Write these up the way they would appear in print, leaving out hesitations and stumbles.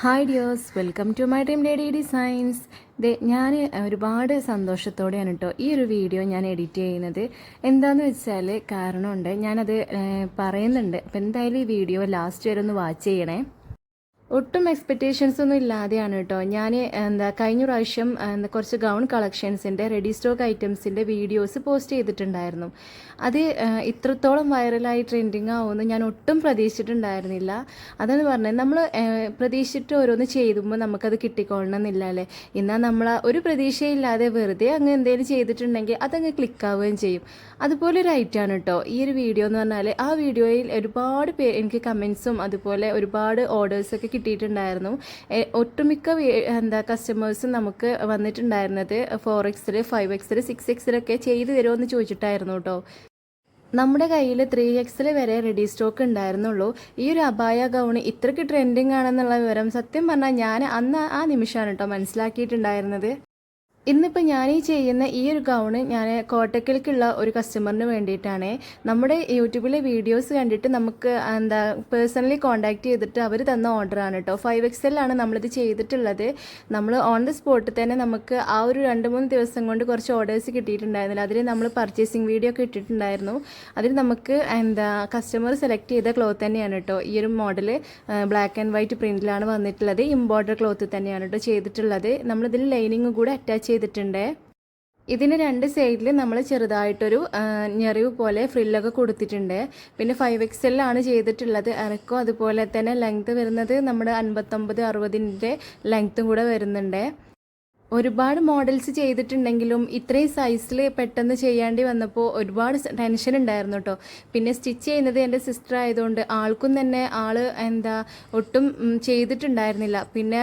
Hi dears, welcome to my dream lady designs. ഞാൻ ഒരുപാട് സന്തോഷത്തോടെയാണ് കേട്ടോ ഈ ഒരു വീഡിയോ ഞാൻ എഡിറ്റ് ചെയ്യുന്നത്. എന്താണെന്ന് വെച്ചാൽ കാരണമുണ്ട്, ഞാനത് പറയുന്നുണ്ട്. അപ്പോൾ എന്തായാലും ഈ വീഡിയോ ലാസ്റ്റ് വരെ ഒന്ന് വാച്ച് ചെയ്യണേ. ഒട്ടും എക്സ്പെക്റ്റേഷൻസ് ഒന്നും ഇല്ലാതെയാണ് കേട്ടോ ഞാൻ കഴിഞ്ഞ പ്രാവശ്യം കുറച്ച് ഗൗൺ കളക്ഷൻസിൻ്റെ റെഡി സ്റ്റോക്ക് ഐറ്റംസിൻ്റെ വീഡിയോസ് പോസ്റ്റ് ചെയ്തിട്ടുണ്ടായിരുന്നു. അത് ഇത്രത്തോളം വൈറലായി ട്രെൻഡിങ് ആവുമെന്ന് ഞാൻ ഒട്ടും പ്രതീക്ഷിച്ചിട്ടുണ്ടായിരുന്നില്ല. അതെന്ന് പറഞ്ഞാൽ നമ്മൾ പ്രതീക്ഷിച്ചിട്ട് ഓരോന്ന് ചെയ്യുമ്പോൾ നമുക്കത് കിട്ടിക്കൊള്ളണം എന്നില്ല അല്ലേ. എന്നാൽ നമ്മൾ ഒരു പ്രതീക്ഷയില്ലാതെ വെറുതെ അങ്ങ് എന്തെങ്കിലും ചെയ്തിട്ടുണ്ടെങ്കിൽ അതങ്ങ് ക്ലിക്കാവുകയും ചെയ്യും. അതുപോലെ ഒരു ഐറ്റമാണ് കേട്ടോ ഈ ഒരു വീഡിയോ എന്ന് പറഞ്ഞാൽ. ആ വീഡിയോയിൽ ഒരുപാട് എനിക്ക് കമൻസും അതുപോലെ ഒരുപാട് ഓർഡേഴ്സൊക്കെ കിട്ടിയിട്ടുണ്ടായിരുന്നു. ഒട്ടുമിക്ക കസ്റ്റമേഴ്സും നമുക്ക് വന്നിട്ടുണ്ടായിരുന്നത് 4X, 5X, 6X ചെയ്തു തരുമോ എന്ന് ചോദിച്ചിട്ടായിരുന്നു കേട്ടോ. നമ്മുടെ കയ്യിൽ 3X വരെ റെഡി സ്റ്റോക്ക് ഉണ്ടായിരുന്നുള്ളൂ. ഈ ഒരു അബായ ഗൗണ് ഇത്രയ്ക്ക് ട്രെൻഡിങ് ആണെന്നുള്ള വിവരം സത്യം പറഞ്ഞാൽ ഞാൻ അന്ന് ആ നിമിഷമാണ് കേട്ടോ മനസ്സിലാക്കിയിട്ടുണ്ടായിരുന്നത്. ഇന്നിപ്പോൾ ഞാൻ ഈ ചെയ്യുന്ന ഈ ഒരു ഗൗണ് ഞാൻ കോട്ടക്കലിലേക്കുള്ള ഒരു കസ്റ്റമറിന് വേണ്ടിയിട്ടാണ്. നമ്മുടെ യൂട്യൂബിലെ വീഡിയോസ് കണ്ടിട്ട് നമുക്ക് പേഴ്സണലി കോൺടാക്ട് ചെയ്തിട്ട് അവർ തന്ന ഓർഡറാണ് കേട്ടോ. 5XL നമ്മളിത് ചെയ്തിട്ടുള്ളത്. നമ്മൾ ഓൺ ദി സ്പോട്ടിൽ തന്നെ നമുക്ക് ആ ഒരു 2-3 ദിവസം കൊണ്ട് കുറച്ച് ഓർഡേഴ്സ് കിട്ടിയിട്ടുണ്ടായിരുന്നില്ല. അതിൽ നമ്മൾ പർച്ചേസിങ് വീഡിയോ ഒക്കെ ഇട്ടിട്ടുണ്ടായിരുന്നു. അതിൽ നമുക്ക് കസ്റ്റമർ സെലക്ട് ചെയ്ത ക്ലോത്ത് തന്നെയാണ് കേട്ടോ ഈ ഒരു മോഡൽ. ബ്ലാക്ക് ആൻഡ് വൈറ്റ് പ്രിൻറ്റിലാണ് വന്നിട്ടുള്ളത്. ഇമ്പോർട്ടർ ക്ലോത്ത് തന്നെയാണ് കേട്ടോ ചെയ്തിട്ടുള്ളത്. നമ്മളിതിൽ ലൈനിങ് കൂടെ അറ്റാച്ച് ചെയ്തിട്ടുണ്ട്. ഇതിന് 2 സൈഡിൽ നമ്മൾ ചെറുതായിട്ടൊരു ഞെറിവ് പോലെ ഫ്രില്ലൊക്കെ കൊടുത്തിട്ടുണ്ട്. പിന്നെ 5XL ചെയ്തിട്ടുള്ളത്. ഇറക്കം അതുപോലെ തന്നെ ലെങ്ത് വരുന്നത് നമ്മുടെ 59-60 ലെങ്ത്തും കൂടെ വരുന്നുണ്ട്. ഒരുപാട് മോഡൽസ് ചെയ്തിട്ടുണ്ടെങ്കിലും ഇത്രയും സൈസിൽ പെട്ടെന്ന് ചെയ്യാണ്ടി വന്നപ്പോൾ ഒരുപാട് ടെൻഷൻ ഉണ്ടായിരുന്നു കേട്ടോ. പിന്നെ സ്റ്റിച്ച് ചെയ്യുന്നത് എൻ്റെ സിസ്റ്റർ ആയതുകൊണ്ട് ആൾക്കും തന്നെ ഒട്ടും ചെയ്തിട്ടുണ്ടായിരുന്നില്ല. പിന്നെ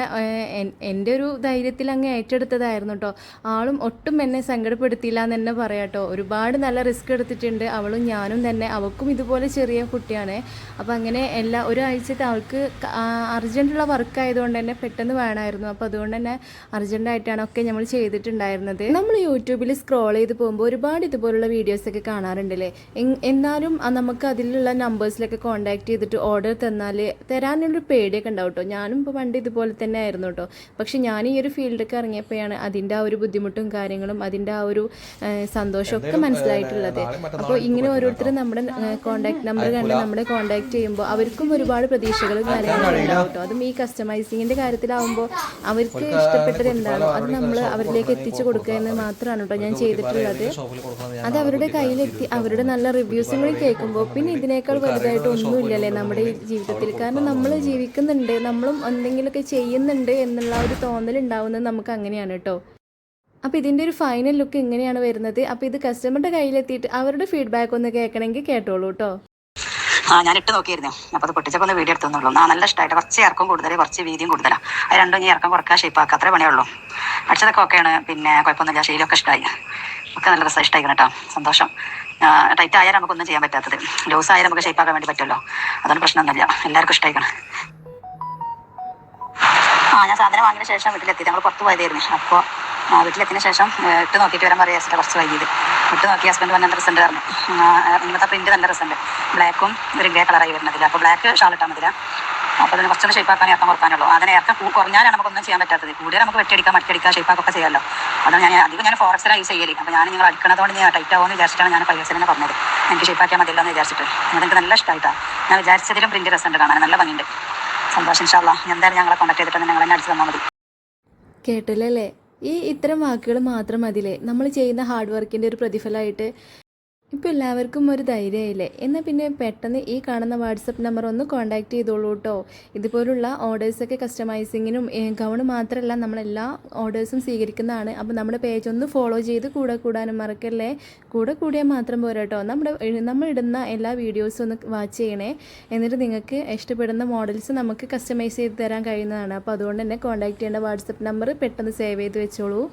എൻ്റെ ഒരു ധൈര്യത്തിൽ അങ്ങ് ഏറ്റെടുത്തതായിരുന്നു കേട്ടോ. ആളും ഒട്ടും എന്നെ സങ്കടപ്പെടുത്തിയില്ല എന്ന് തന്നെ പറയാം കേട്ടോ. ഒരുപാട് നല്ല റിസ്ക് എടുത്തിട്ടുണ്ട് അവളും ഞാനും തന്നെ. അവൾക്കും ഇതുപോലെ ചെറിയ കുട്ടിയാണ്. അപ്പോൾ അങ്ങനെ ഒരാഴ്ചത്തെ അവൾക്ക് അർജൻറ്റുള്ള വർക്ക് ആയതുകൊണ്ട് തന്നെ പെട്ടെന്ന് വേണമായിരുന്നു. അപ്പോൾ അതുകൊണ്ട് തന്നെ അർജൻറ്റായിട്ടാണ് ഒക്കെ നമ്മൾ ചെയ്തിട്ടുണ്ടായിരുന്നത്. നമ്മൾ യൂട്യൂബിൽ സ്ക്രോൾ ചെയ്ത് പോകുമ്പോൾ ഒരുപാട് ഇതുപോലുള്ള വീഡിയോസൊക്കെ കാണാറുണ്ടല്ലേ. എന്നാലും നമുക്ക് അതിലുള്ള നമ്പേഴ്സിലൊക്കെ കോൺടാക്ട് ചെയ്തിട്ട് ഓർഡർ തരാനുള്ളൊരു പേടിയൊക്കെ ഉണ്ടാവും കേട്ടോ. ഞാനും ഇപ്പോൾ പണ്ട് ഇതുപോലെ തന്നെ ആയിരുന്നു കേട്ടോ. പക്ഷെ ഞാൻ ഈ ഒരു ഫീൽഡൊക്കെ ഇറങ്ങിയപ്പോഴാണ് അതിൻ്റെ ആ ഒരു ബുദ്ധിമുട്ടും കാര്യങ്ങളും അതിൻ്റെ ആ ഒരു സന്തോഷമൊക്കെ മനസ്സിലായിട്ടുള്ളത്. അപ്പോൾ ഇങ്ങനെ ഓരോരുത്തരും നമ്മുടെ കോൺടാക്ട് നമ്പർ കണ്ട് നമ്മളെ കോൺടാക്ട് ചെയ്യുമ്പോൾ അവർക്കും ഒരുപാട് പ്രതീക്ഷകളും കാര്യങ്ങളും ഉണ്ടാവും കേട്ടോ. അതും ഈ കസ്റ്റമൈസിങ്ങിൻ്റെ കാര്യത്തിലാവുമ്പോൾ അവർക്ക് ഇഷ്ടപ്പെട്ടത് എന്താണോ അത് നമ്മൾ അവരിലേക്ക് എത്തിച്ചു കൊടുക്കുക എന്ന് മാത്രമാണ് കേട്ടോ ഞാൻ ചെയ്തിട്ടുള്ളത്. അത് അവരുടെ കയ്യിലെത്തി അവരുടെ നല്ല റിവ്യൂസും കൂടി കേൾക്കുമ്പോൾ പിന്നെ ഇതിനേക്കാൾ വലുതായിട്ട് ഒന്നുമില്ലല്ലേ നമ്മുടെ ഈ ജീവിതത്തിൽ. കാരണം നമ്മൾ ജീവിക്കുന്നുണ്ട്, നമ്മളും എന്തെങ്കിലുമൊക്കെ ചെയ്യുന്നുണ്ട് എന്നുള്ള ഒരു തോന്നൽ ഉണ്ടാവുന്നത് നമുക്ക് അങ്ങനെയാണ് കേട്ടോ. അപ്പോൾ ഇതിൻ്റെ ഒരു ഫൈനൽ ലുക്ക് ഇങ്ങനെയാണ് വരുന്നത്. അപ്പോൾ ഇത് കസ്റ്റമറുടെ കയ്യിലെത്തിയിട്ട് അവരുടെ ഫീഡ്ബാക്ക് ഒന്ന് കേൾക്കണമെങ്കിൽ കേട്ടോളൂ കേട്ടോ. ഞാൻ ഇട്ട് നോക്കിയിരുന്നു. അപ്പോൾ അത് പൊട്ടിച്ചപ്പോൾ ഒന്ന് വീഡിയോ എടുത്തുന്നുള്ളൂ. നല്ല ഇഷ്ടമായിട്ട് കുറച്ച് ഇറക്കം കൂടുതൽ കുറച്ച് വീതിയും കൂടുതലാണ്. അത് രണ്ടും ഇനി ഇറക്കം കുറക്കാൻ ഷേപ്പാക്കുക, അത്രേ പണിയുള്ളൂ. അടിച്ചതൊക്കെ ഓക്കെയാണ്. പിന്നെ കുഴപ്പമൊന്നുമില്ല. ശീലമൊക്കെ ഇഷ്ടമായി. ഒക്കെ നല്ല രസം ഇഷ്ടമായിക്കണം കേട്ടോ. സന്തോഷം. ടൈറ്റ് ആയാലും നമുക്കൊന്നും ചെയ്യാൻ പറ്റാത്തത്. ലൂസ് ആയാലും നമുക്ക് ഷേപ്പാക്കാൻ വേണ്ടി പറ്റുമല്ലോ. അതൊന്നും പ്രശ്നമൊന്നുമില്ല. എല്ലാവർക്കും ഇഷ്ടമായിക്കണം. ഞാൻ സാധനം വാങ്ങിയ ശേഷം വീട്ടിലെത്തി. ഞങ്ങൾ പുറത്ത് പോയതായിരുന്നു. അപ്പോൾ വീട്ടിലെത്തിയ ശേഷം ഇട്ട് നോക്കിയിട്ട് വരാൻ പറയാം. കുറച്ച് വൈകിയത് ഇട്ട് നോക്കി ഹസ്ബൻഡ് പറഞ്ഞ നല്ല രസമുണ്ട് പറഞ്ഞു. ഇന്നത്തെ പ്രിന്റ് നല്ല രസമുണ്ട്. ബ്ലാക്കും ഒരു ഗ്രേ കളറായി വരുന്നതില്ല. അപ്പോൾ ബ്ലാക്ക് ഷാൾ ഇട്ടാൽ മതില്ല. അപ്പോൾ അതിന് കുറച്ചുകൂടി ഷേപ്പാക്കാൻ ഇറക്കം കുറക്കാനുള്ളൂ. അതിനെ ഇറക്കം കുറഞ്ഞാലാണ് നമുക്കൊന്നും ചെയ്യാൻ പറ്റാത്തത്. കൂടുതൽ നമുക്ക് വെട്ടിയടിക്കാം മറ്റടിക്കാം ഷേപ്പാക്കൊക്കെ ചെയ്യാമല്ലോ. അതാണ് ഞാൻ 4XL യൂസ് ചെയ്യല്. അപ്പോൾ ഞാൻ നിങ്ങൾ അടിക്കണതുകൊണ്ട് ഞാൻ ടൈറ്റ് ആവുമെന്ന് വിചാരിച്ചിട്ടാണ് ഞാൻ 5XL പറഞ്ഞത്. എനിക്ക് ഷേപ്പാക്കാൻ മതിയല്ലോ എന്ന് വിചാരിച്ചിട്ട്. അതെനിക്ക് നല്ല ഇഷ്ടമായിട്ടാണ്. ഞാൻ വിചാരിച്ചതിലും പ്രിന്റ് രസമുണ്ട് കാണാൻ. നല്ല ഭംഗിയുണ്ട്. സന്തോഷം. ഇൻഷാ അല്ലാഹ് എന്തായാലും ഞങ്ങളെ കോൺടാക്ട് ചെയ്തിട്ട് നിങ്ങൾ എന്നെ അടിച്ച് തന്നാൽ മതി. കേട്ടില്ലല്ലേ? ഇത്തരം വാക്കുകൾ മാത്രം മതിലേ നമ്മൾ ചെയ്യുന്ന ഹാർഡ് വർക്കിൻ്റെ ഒരു പ്രതിഫലമായിട്ട്. ഇപ്പോൾ എല്ലാവർക്കും ഒരു ധൈര്യമായില്ലേ. എന്നാൽ പിന്നെ പെട്ടെന്ന് ഈ കാണുന്ന വാട്സപ്പ് നമ്പർ ഒന്ന് കോൺടാക്ട് ചെയ്തോളൂ കേട്ടോ. ഇതുപോലുള്ള ഓർഡേഴ്സൊക്കെ കസ്റ്റമൈസിങ്ങിനും ഗൗണ് മാത്രമല്ല നമ്മളെല്ലാ ഓർഡേഴ്സും സ്വീകരിക്കുന്നതാണ്. അപ്പോൾ നമ്മുടെ പേജ് ഒന്ന് ഫോളോ ചെയ്ത് കൂടാനും മറക്കല്ലേ. കൂടിയാൽ മാത്രം പോരാ കേട്ടോ. നമ്മൾ ഇടുന്ന എല്ലാ വീഡിയോസും ഒന്ന് വാച്ച് ചെയ്യണേ. എന്നിട്ട് നിങ്ങൾക്ക് ഇഷ്ടപ്പെടുന്ന മോഡൽസ് നമുക്ക് കസ്റ്റമൈസ് ചെയ്ത് തരാൻ കഴിയുന്നതാണ്. അപ്പോൾ അതുകൊണ്ട് തന്നെ കോൺടാക്ട് ചെയ്യേണ്ട വാട്സപ്പ് നമ്പർ പെട്ടെന്ന് സേവ് ചെയ്ത് വെച്ചോളൂ.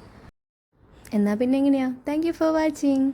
എന്നാൽ പിന്നെ എങ്ങനെയാണ്? Thank you for watching.